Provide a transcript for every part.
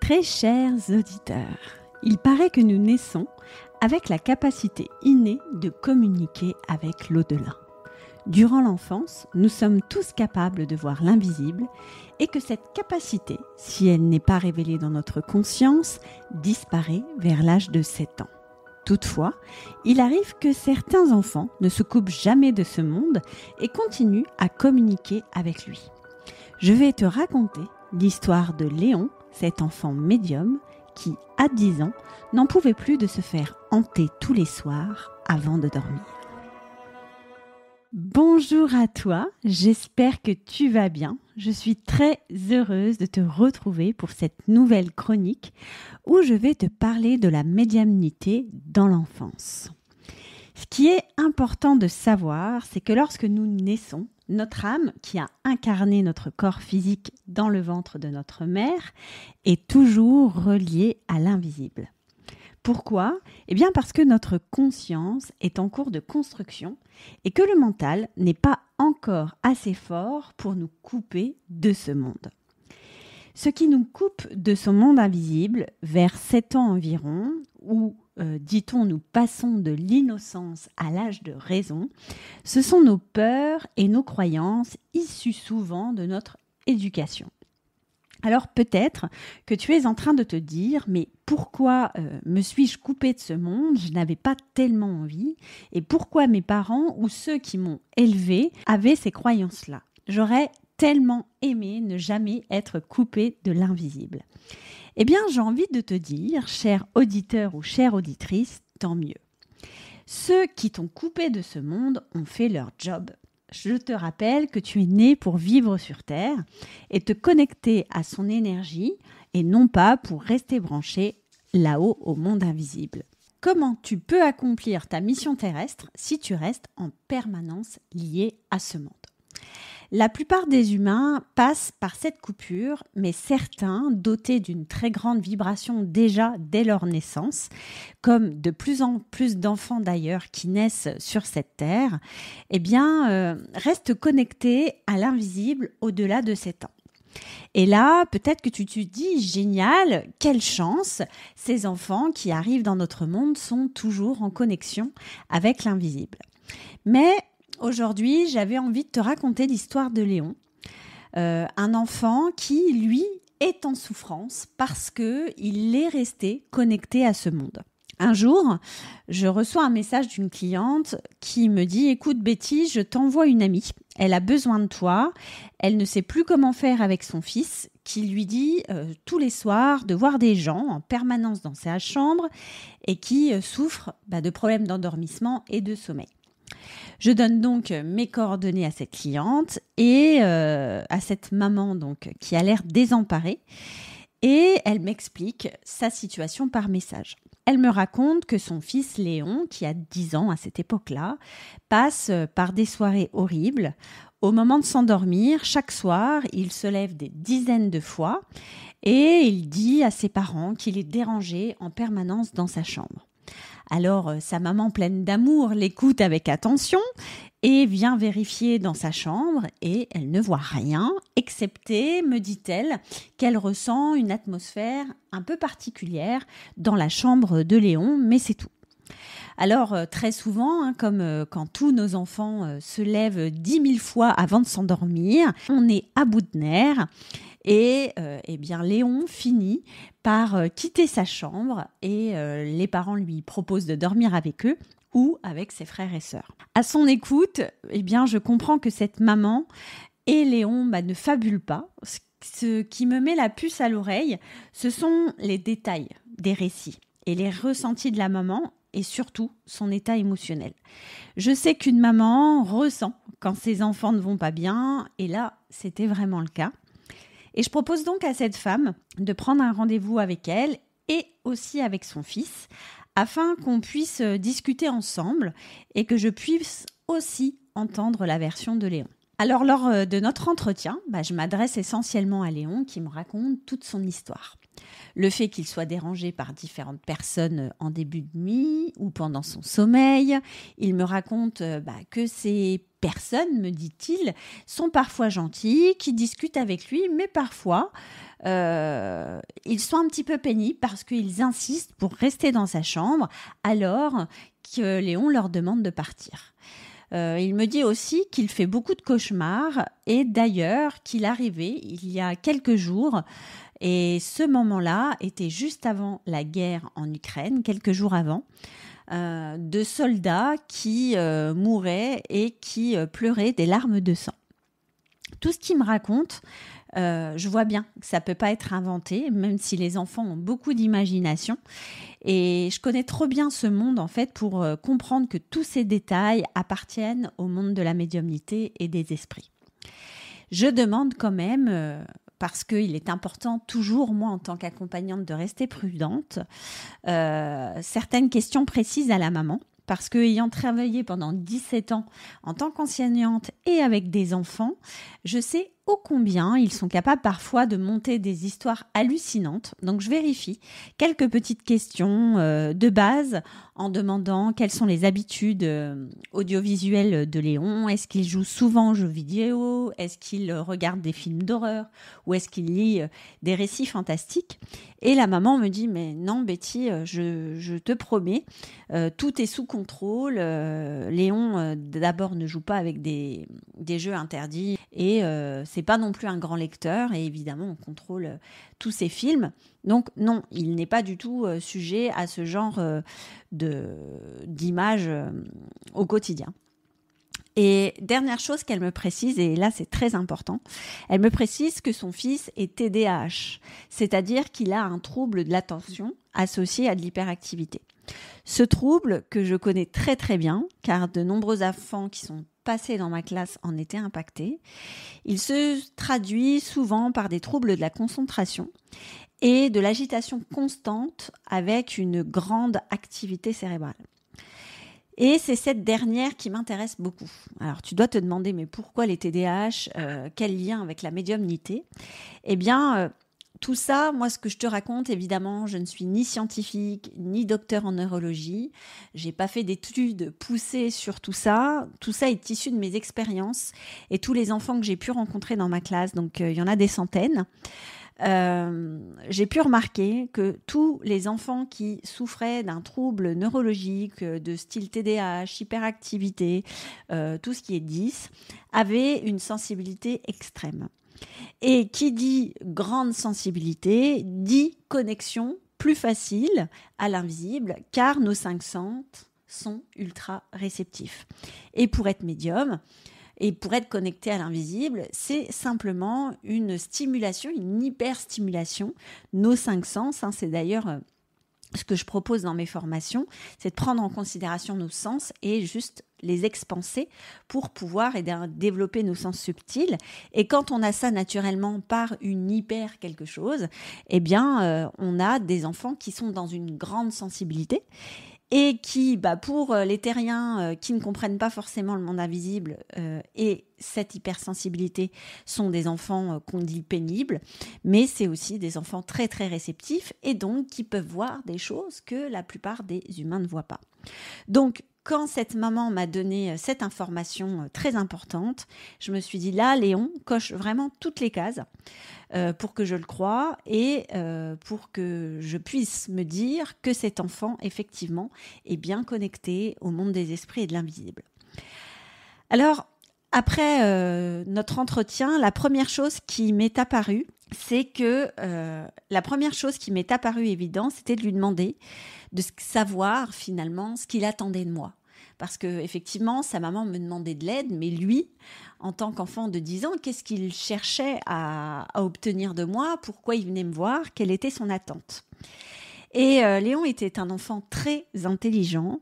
Très chers auditeurs, il paraît que nous naissons avec la capacité innée de communiquer avec l'au-delà. Durant l'enfance, nous sommes tous capables de voir l'invisible et que cette capacité, si elle n'est pas révélée dans notre conscience, disparaît vers l'âge de 7 ans. Toutefois, il arrive que certains enfants ne se coupent jamais de ce monde et continuent à communiquer avec lui. Je vais te raconter l'histoire de Léon, cet enfant médium qui, à 10 ans, n'en pouvait plus de se faire hanter tous les soirs avant de dormir. Bonjour à toi, j'espère que tu vas bien. Je suis très heureuse de te retrouver pour cette nouvelle chronique où je vais te parler de la médiumnité dans l'enfance. Ce qui est important de savoir, c'est que lorsque nous naissons, notre âme, qui a incarné notre corps physique dans le ventre de notre mère, est toujours reliée à l'invisible. Pourquoi ? Eh bien parce que notre conscience est en cours de construction et que le mental n'est pas encore assez fort pour nous couper de ce monde. Ce qui nous coupe de ce monde invisible vers 7 ans environ, où, dit-on, nous passons de l'innocence à l'âge de raison, ce sont nos peurs et nos croyances issues souvent de notre éducation. Alors peut-être que tu es en train de te dire « mais pourquoi me suis-je coupée de ce monde ? Je n'avais pas tellement envie. Et pourquoi mes parents ou ceux qui m'ont élevée avaient ces croyances-là ? J'aurais tellement aimé ne jamais être coupée de l'invisible. » Eh bien, j'ai envie de te dire, cher auditeur ou chère auditrice, tant mieux. Ceux qui t'ont coupé de ce monde ont fait leur job. Je te rappelle que tu es né pour vivre sur Terre et te connecter à son énergie et non pas pour rester branché là-haut au monde invisible. Comment tu peux accomplir ta mission terrestre si tu restes en permanence lié à ce monde ? La plupart des humains passent par cette coupure, mais certains, dotés d'une très grande vibration déjà dès leur naissance, comme de plus en plus d'enfants d'ailleurs qui naissent sur cette terre, restent connectés à l'invisible au-delà de 7 ans. Et là, peut-être que tu te dis, génial, quelle chance, ces enfants qui arrivent dans notre monde sont toujours en connexion avec l'invisible. Mais aujourd'hui, j'avais envie de te raconter l'histoire de Léon, un enfant qui, lui, est en souffrance parce qu'il est resté connecté à ce monde. Un jour, je reçois un message d'une cliente qui me dit « Écoute Betty, je t'envoie une amie, elle a besoin de toi, elle ne sait plus comment faire avec son fils qui lui dit tous les soirs de voir des gens en permanence dans sa chambre et qui souffre de problèmes d'endormissement et de sommeil. » Je donne donc mes coordonnées à cette cliente et à cette maman donc, qui a l'air désemparée et elle m'explique sa situation par message. Elle me raconte que son fils Léon, qui a 10 ans à cette époque-là, passe par des soirées horribles. Au moment de s'endormir, chaque soir, il se lève des dizaines de fois et il dit à ses parents qu'il est dérangé en permanence dans sa chambre. Alors, sa maman pleine d'amour l'écoute avec attention et vient vérifier dans sa chambre et elle ne voit rien, excepté, me dit-elle, qu'elle ressent une atmosphère un peu particulière dans la chambre de Léon, mais c'est tout. Alors, très souvent, comme quand tous nos enfants se lèvent 10 000 fois avant de s'endormir, on est à bout de nerfs. Et Léon finit par quitter sa chambre et les parents lui proposent de dormir avec eux ou avec ses frères et sœurs. À son écoute, je comprends que cette maman et Léon ne fabulent pas. Ce qui me met la puce à l'oreille, ce sont les détails des récits et les ressentis de la maman et surtout son état émotionnel. Je sais qu'une maman ressent quand ses enfants ne vont pas bien et là, c'était vraiment le cas. Et je propose donc à cette femme de prendre un rendez-vous avec elle et aussi avec son fils afin qu'on puisse discuter ensemble et que je puisse aussi entendre la version de Léon. Alors, lors de notre entretien, je m'adresse essentiellement à Léon qui me raconte toute son histoire. Le fait qu'il soit dérangé par différentes personnes en début de nuit ou pendant son sommeil. Il me raconte que ces personnes, me dit-il, sont parfois gentilles, qui discutent avec lui, mais parfois ils sont un petit peu pénibles parce qu'ils insistent pour rester dans sa chambre alors que Léon leur demande de partir. Il me dit aussi qu'il fait beaucoup de cauchemars et d'ailleurs qu'il arrivait il y a quelques jours et ce moment-là était juste avant la guerre en Ukraine, quelques jours avant, de soldats qui mouraient et qui pleuraient des larmes de sang. Tout ce qu'il me raconte, je vois bien que ça ne peut pas être inventé, même si les enfants ont beaucoup d'imagination. Et je connais trop bien ce monde, en fait, pour comprendre que tous ces détails appartiennent au monde de la médiumnité et des esprits. Je demande quand même, parce qu'il est important toujours, moi, en tant qu'accompagnante, de rester prudente, certaines questions précises à la maman. Parce qu'ayant travaillé pendant 17 ans en tant qu'enseignante et avec des enfants, je sais ô combien ils sont capables parfois de monter des histoires hallucinantes. Donc je vérifie quelques petites questions de base en demandant quelles sont les habitudes audiovisuelles de Léon. Est-ce qu'il joue souvent aux jeux vidéo? Est-ce qu'il regarde des films d'horreur? Ou est-ce qu'il lit des récits fantastiques? Et la maman me dit, mais non Betty, je te promets, tout est sous contrôle. Léon, d'abord, ne joue pas avec des jeux interdits et c'est pas non plus un grand lecteur. Et évidemment, on contrôle tous ses films. Donc non, il n'est pas du tout sujet à ce genre d'images au quotidien. Et dernière chose qu'elle me précise, et là c'est très important, elle me précise que son fils est TDAH, c'est-à-dire qu'il a un trouble de l'attention associé à de l'hyperactivité. Ce trouble que je connais très très bien, car de nombreux enfants qui sont passés dans ma classe en étaient impactés, il se traduit souvent par des troubles de la concentration et de l'agitation constante avec une grande activité cérébrale. Et c'est cette dernière qui m'intéresse beaucoup. Alors, tu dois te demander, mais pourquoi les TDAH? Quel lien avec la médiumnité? Eh bien, tout ça, moi, ce que je te raconte, évidemment, je ne suis ni scientifique, ni docteur en neurologie. J'ai pas fait d'études poussées sur tout ça. Tout ça est issu de mes expériences et tous les enfants que j'ai pu rencontrer dans ma classe. Donc, il y en a des centaines. J'ai pu remarquer que tous les enfants qui souffraient d'un trouble neurologique de style TDAH, hyperactivité, tout ce qui est 10, avaient une sensibilité extrême. Et qui dit grande sensibilité, dit connexion plus facile à l'invisible, car nos 5 sens sont ultra réceptifs. Et pour être médium, et pour être connecté à l'invisible, c'est simplement une stimulation, une hyperstimulation. Nos 5 sens, c'est d'ailleurs ce que je propose dans mes formations, c'est de prendre en considération nos sens et juste les expanser pour pouvoir développer nos sens subtils. Et quand on a ça naturellement par une hyper quelque chose, eh bien, on a des enfants qui sont dans une grande sensibilité et qui, pour les terriens qui ne comprennent pas forcément le monde invisible et cette hypersensibilité, sont des enfants qu'on dit pénibles, mais c'est aussi des enfants très très réceptifs et donc qui peuvent voir des choses que la plupart des humains ne voient pas. Donc, quand cette maman m'a donné cette information très importante, je me suis dit là, Léon coche vraiment toutes les cases pour que je le croie et pour que je puisse me dire que cet enfant, effectivement, est bien connecté au monde des esprits et de l'invisible. Alors, après notre entretien, la première chose qui m'est apparue, c'est que la première chose qui m'est apparue évidente, c'était de lui demander de savoir finalement ce qu'il attendait de moi. Parce que effectivement, sa maman me demandait de l'aide, mais lui, en tant qu'enfant de 10 ans, qu'est-ce qu'il cherchait à obtenir de moi? Pourquoi il venait me voir? Quelle était son attente? Et Léon était un enfant très intelligent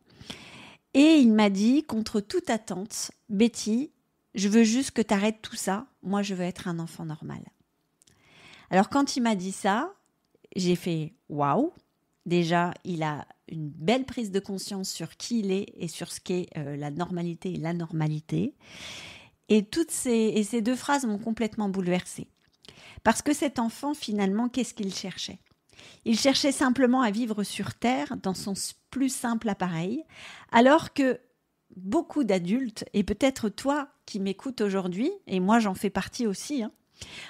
et il m'a dit, contre toute attente, Betty, je veux juste que tu arrêtes tout ça. Moi, je veux être un enfant normal. Alors, quand il m'a dit ça, j'ai fait waouh. Déjà, il a une belle prise de conscience sur qui il est et sur ce qu'est la normalité et l'anormalité. Et ces 2 phrases m'ont complètement bouleversée. Parce que cet enfant, finalement, qu'est-ce qu'il cherchait? Il cherchait simplement à vivre sur Terre dans son plus simple appareil, alors que beaucoup d'adultes, et peut-être toi qui m'écoutes aujourd'hui, et moi j'en fais partie aussi,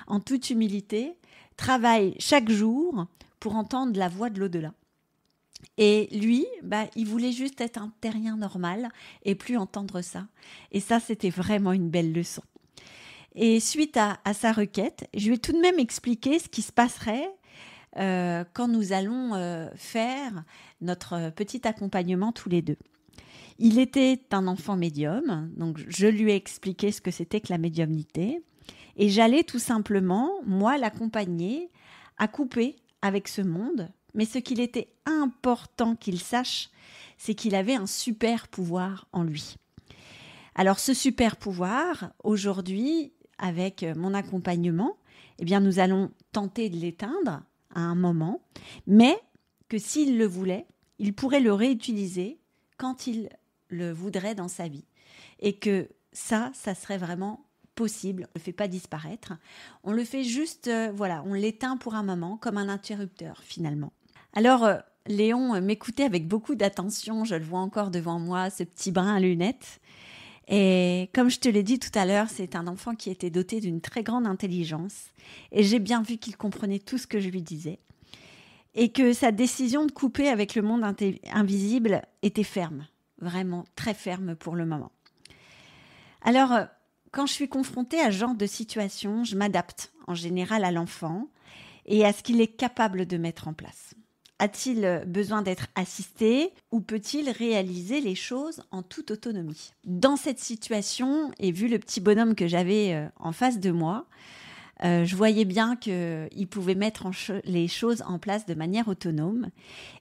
en toute humilité, travaille chaque jour pour entendre la voix de l'au-delà. Et lui, il voulait juste être un terrien normal et plus entendre ça. Et ça, c'était vraiment une belle leçon. Et suite à sa requête, je lui ai tout de même expliqué ce qui se passerait quand nous allons faire notre petit accompagnement tous les deux. Il était un enfant médium, donc je lui ai expliqué ce que c'était que la médiumnité. Et j'allais tout simplement, moi, l'accompagner à couper avec ce monde. Mais ce qu'il était important qu'il sache, c'est qu'il avait un super pouvoir en lui. Alors ce super pouvoir, aujourd'hui, avec mon accompagnement, eh bien, nous allons tenter de l'éteindre à un moment, mais que s'il le voulait, il pourrait le réutiliser quand il le voudrait dans sa vie. Et que ça serait vraiment possible. On ne le fait pas disparaître. On le fait juste, on l'éteint pour un moment, comme un interrupteur finalement. Alors, Léon m'écoutait avec beaucoup d'attention. Je le vois encore devant moi, ce petit brin à lunettes. Et comme je te l'ai dit tout à l'heure, c'est un enfant qui était doté d'une très grande intelligence. Et j'ai bien vu qu'il comprenait tout ce que je lui disais. Et que sa décision de couper avec le monde invisible était ferme. Vraiment très ferme pour le moment. Alors, quand je suis confrontée à ce genre de situation, je m'adapte en général à l'enfant et à ce qu'il est capable de mettre en place. A-t-il besoin d'être assisté ou peut-il réaliser les choses en toute autonomie ? Dans cette situation, et vu le petit bonhomme que j'avais en face de moi, je voyais bien qu'il pouvait mettre les choses en place de manière autonome.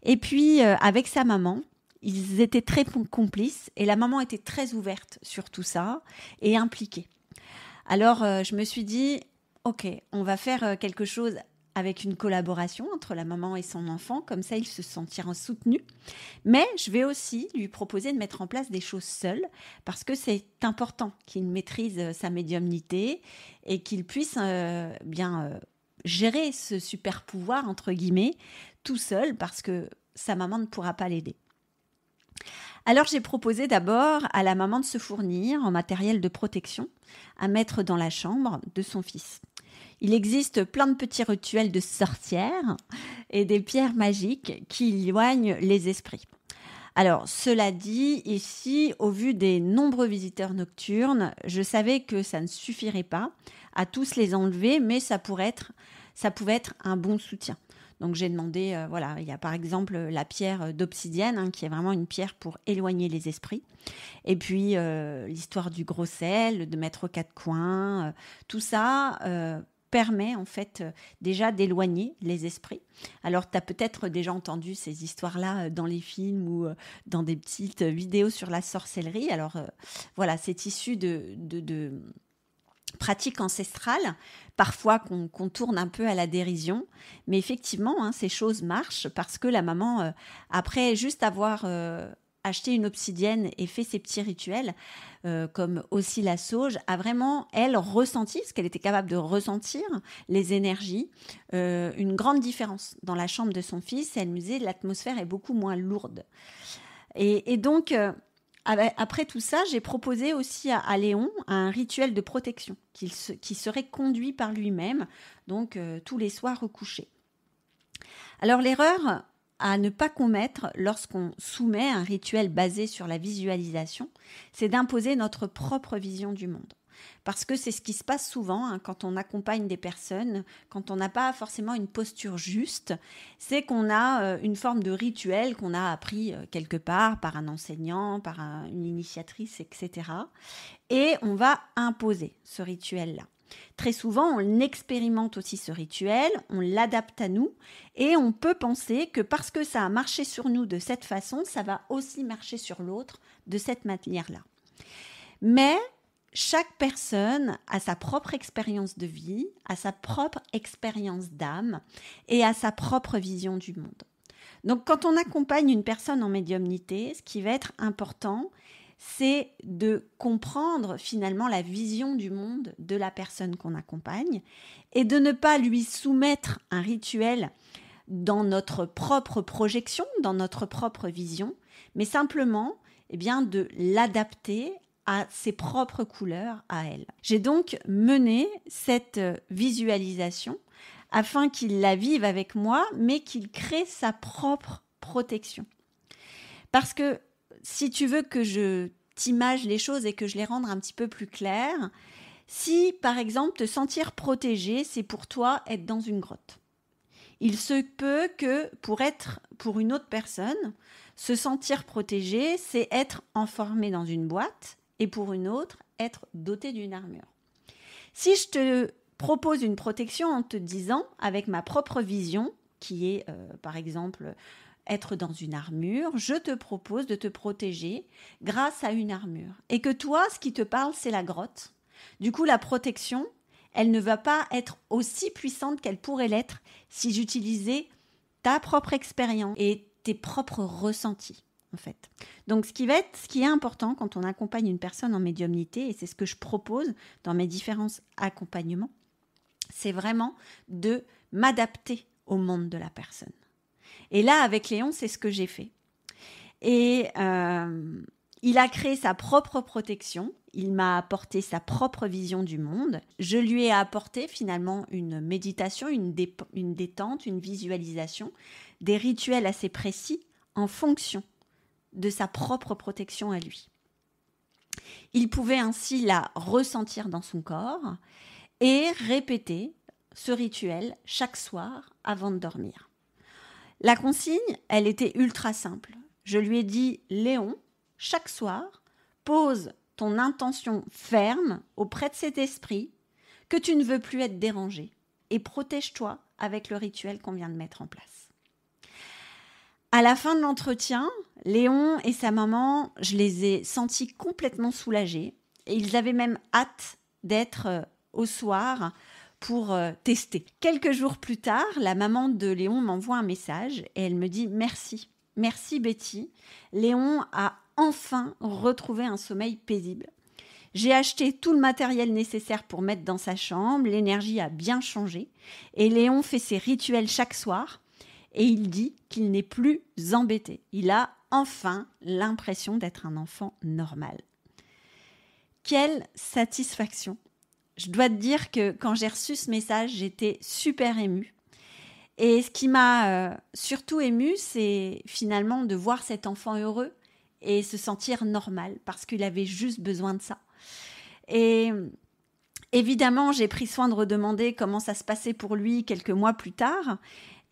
Et puis, avec sa maman, ils étaient très complices et la maman était très ouverte sur tout ça et impliquée. Alors, je me suis dit, ok, on va faire quelque chose avec une collaboration entre la maman et son enfant, comme ça il se sentira soutenu. Mais je vais aussi lui proposer de mettre en place des choses seul, parce que c'est important qu'il maîtrise sa médiumnité et qu'il puisse gérer ce super pouvoir, entre guillemets, tout seul, parce que sa maman ne pourra pas l'aider. Alors j'ai proposé d'abord à la maman de se fournir en matériel de protection à mettre dans la chambre de son fils. Il existe plein de petits rituels de sorcières et des pierres magiques qui éloignent les esprits. Alors, cela dit, ici, au vu des nombreux visiteurs nocturnes, je savais que ça ne suffirait pas à tous les enlever, mais ça pouvait être un bon soutien. Donc, j'ai demandé, il y a par exemple la pierre d'obsidienne, qui est vraiment une pierre pour éloigner les esprits. Et puis, l'histoire du gros sel, de mettre aux quatre coins, tout ça permet en fait déjà d'éloigner les esprits. Alors, tu as peut-être déjà entendu ces histoires-là dans les films ou dans des petites vidéos sur la sorcellerie. Alors, c'est issu de pratiques ancestrales, parfois qu'on tourne un peu à la dérision. Mais effectivement, ces choses marchent parce que la maman, après juste avoir acheté une obsidienne et fait ses petits rituels, comme aussi la sauge, a vraiment, elle, ressenti, parce qu'elle était capable de ressentir les énergies, une grande différence dans la chambre de son fils. Elle me disait l'atmosphère est beaucoup moins lourde. Et donc, après tout ça, j'ai proposé aussi à Léon un rituel de protection qui serait conduit par lui-même, donc tous les soirs au coucher. Alors l'erreur à ne pas commettre lorsqu'on soumet un rituel basé sur la visualisation, c'est d'imposer notre propre vision du monde. Parce que c'est ce qui se passe souvent quand on accompagne des personnes, quand on n'a pas forcément une posture juste, c'est qu'on a une forme de rituel qu'on a appris quelque part par un enseignant, par une initiatrice, etc. Et on va imposer ce rituel-là. Très souvent, on expérimente aussi ce rituel, on l'adapte à nous et on peut penser que parce que ça a marché sur nous de cette façon, ça va aussi marcher sur l'autre de cette manière-là. Mais chaque personne a sa propre expérience de vie, a sa propre expérience d'âme et a sa propre vision du monde. Donc, quand on accompagne une personne en médiumnité, ce qui va être important, c'est de comprendre finalement la vision du monde de la personne qu'on accompagne et de ne pas lui soumettre un rituel dans notre propre projection, dans notre propre vision, mais simplement de l'adapter à ses propres couleurs à elle. J'ai donc mené cette visualisation afin qu'il la vive avec moi, mais qu'il crée sa propre protection. Parce que si tu veux que je t'image les choses et que je les rende un petit peu plus claires, si par exemple te sentir protégé, c'est pour toi être dans une grotte. Il se peut que pour une autre personne, se sentir protégé, c'est être enfermé dans une boîte et pour une autre, être doté d'une armure. Si je te propose une protection en te disant, avec ma propre vision, qui est par exemple être dans une armure, je te propose de te protéger grâce à une armure. Et que toi, ce qui te parle, c'est la grotte. Du coup, la protection, elle ne va pas être aussi puissante qu'elle pourrait l'être si j'utilisais ta propre expérience et tes propres ressentis, en fait. Donc, ce qui est important quand on accompagne une personne en médiumnité, et c'est ce que je propose dans mes différents accompagnements, c'est vraiment de m'adapter au monde de la personne. Et là, avec Léon, c'est ce que j'ai fait. Et il a créé sa propre protection. Il m'a apporté sa propre vision du monde. Je lui ai apporté finalement une méditation, une détente, une visualisation, des rituels assez précis en fonction de sa propre protection à lui. Il pouvait ainsi la ressentir dans son corps et répéter ce rituel chaque soir avant de dormir. La consigne, elle était ultra simple. Je lui ai dit, Léon, chaque soir, pose ton intention ferme auprès de cet esprit que tu ne veux plus être dérangé et protège-toi avec le rituel qu'on vient de mettre en place. À la fin de l'entretien, Léon et sa maman, je les ai sentis complètement soulagés et ils avaient même hâte d'être au soir pour tester. Quelques jours plus tard, la maman de Léon m'envoie un message et elle me dit « Merci, merci Betty. Léon a enfin retrouvé un sommeil paisible. J'ai acheté tout le matériel nécessaire pour mettre dans sa chambre, l'énergie a bien changé et Léon fait ses rituels chaque soir et il dit qu'il n'est plus embêté. Il a enfin l'impression d'être un enfant normal. » Quelle satisfaction! Je dois te dire que quand j'ai reçu ce message, j'étais super émue. Et ce qui m'a surtout émue, c'est finalement de voir cet enfant heureux et se sentir normal, parce qu'il avait juste besoin de ça. Et évidemment, j'ai pris soin de redemander comment ça se passait pour lui quelques mois plus tard.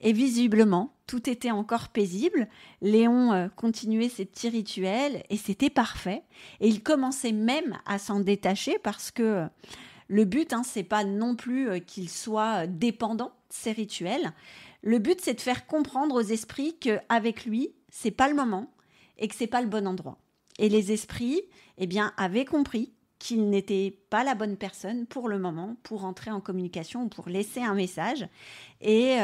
Et visiblement, tout était encore paisible. Léon continuait ses petits rituels et c'était parfait. Et il commençait même à s'en détacher parce que le but, c'est pas non plus qu'il soit dépendant de ces rituels. Le but, c'est de faire comprendre aux esprits qu'avec lui, c'est pas le moment et que c'est pas le bon endroit. Et les esprits, avaient compris qu'il n'était pas la bonne personne pour le moment pour entrer en communication ou pour laisser un message. Et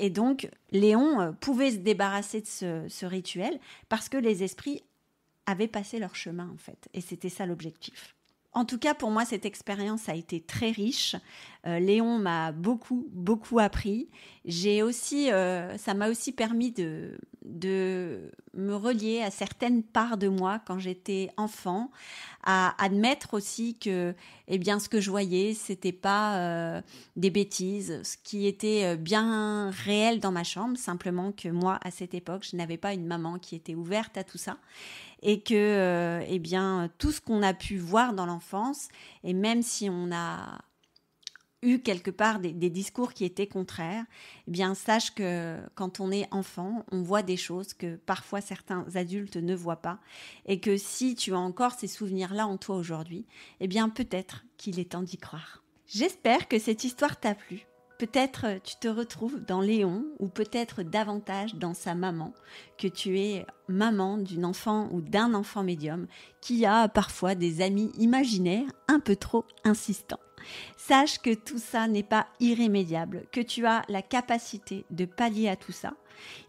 donc, Léon pouvait se débarrasser de ce rituel parce que les esprits avaient passé leur chemin, en fait. Et c'était ça l'objectif. En tout cas, pour moi, cette expérience a été très riche. Léon m'a beaucoup, beaucoup appris. Ça m'a aussi permis de me relier à certaines parts de moi quand j'étais enfant, à admettre aussi que, ce que je voyais, c'était pas des bêtises, ce qui était bien réel dans ma chambre, simplement que moi, à cette époque, je n'avais pas une maman qui était ouverte à tout ça. Et que, tout ce qu'on a pu voir dans l'enfance, et même si on a eu quelque part des discours qui étaient contraires, sache que quand on est enfant, on voit des choses que parfois certains adultes ne voient pas, et que si tu as encore ces souvenirs-là en toi aujourd'hui, peut-être qu'il est temps d'y croire. J'espère que cette histoire t'a plu. Peut-être tu te retrouves dans Léon ou peut-être davantage dans sa maman, que tu es maman d'une enfant ou d'un enfant médium qui a parfois des amis imaginaires un peu trop insistants. Sache que tout ça n'est pas irrémédiable, que tu as la capacité de pallier à tout ça.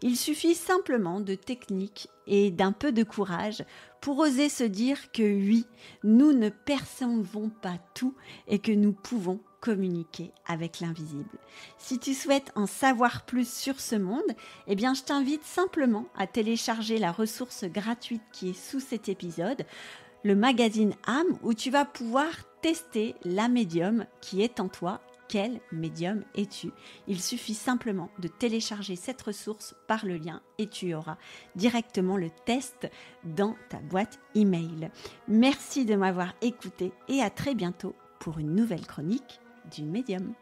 Il suffit simplement de technique et d'un peu de courage pour oser se dire que oui, nous ne percevons pas tout et que nous pouvons communiquer avec l'invisible. Si tu souhaites en savoir plus sur ce monde, je t'invite simplement à télécharger la ressource gratuite qui est sous cet épisode, le magazine âme, où tu vas pouvoir tester la médium qui est en toi quel médium es-tu? Il suffit simplement de télécharger cette ressource par le lien et tu auras directement le test dans ta boîte email. Merci de m'avoir écouté et à très bientôt pour une nouvelle chronique du médium.